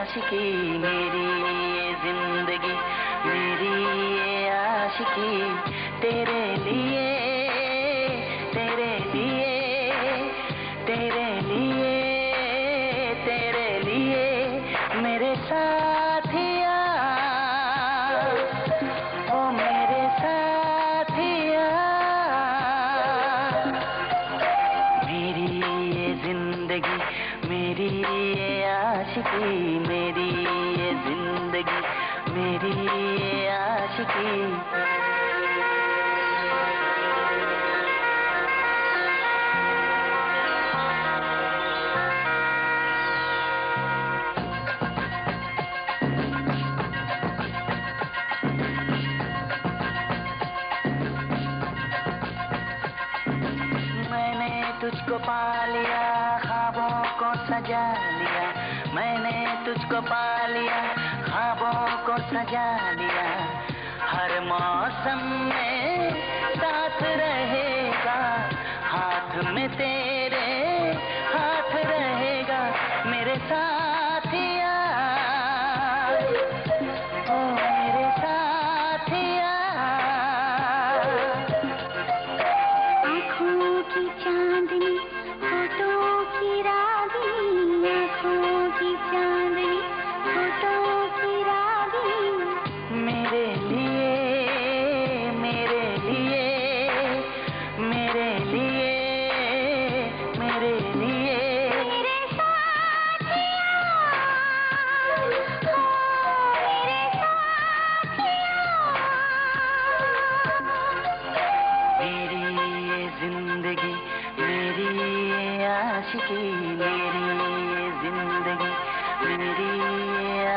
आशिकी मेरी ये जिंदगी मेरी ये आशिकी तेरे लिए तेरे लिए तेरे लिए तेरे लिए मेरे साथिया ओ मेरे साथिया मेरी ये जिंदगी मेरी ये आशिकी मेरी ये जिंदगी मेरी ये आशिकी तुझको पा लिया ख्वाबों को सजा लिया मैंने तुझको पा लिया ख्वाबों को सजा लिया हर मौसम में साथ रहेगा हाथ में तेरे हाथ रहेगा मेरे साथिया ओ मेरे साथिया आँखों की चांदनी फोटो की रागनी आँखों की चांदनी फोटो की रागनी मेरे लिए मेरे लिए मेरे लिए मेरे लिए मेरे साथिया हो मेरे साथिया मेरी ये जिंदगी मेरी ये आशिकी मेरी ये जिंदगी मेरी ये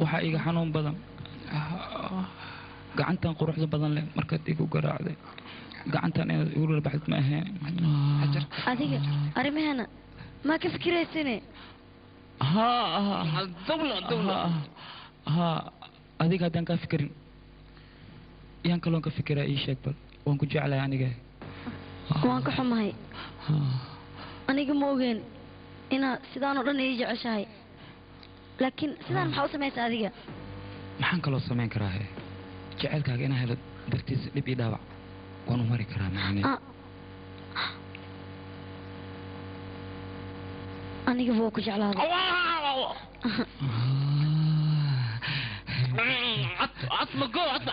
waxa iga xanuun badan gacantan quruxda badan leh markaad igu garaacday gacantan inaad igu rabaxd ma ahayn adiga arimahana ma ka fikiraysane dawla adiga haddaan kaa fikirin yaan kaloon ka fikiraa ii sheeg bal waan ku jeclahay aniga waan ka xumahay aniga ma ogeen inaad sidaan oo dhan ii jeceshahay laakiin sidaan maxaa u samaysaa adiga maxaan kaloo samayn karaa he jacaylkaaga inaa helo dartiisa dhib ii dhaawac waan u mari karaa macne aniga waa ku jeclaaday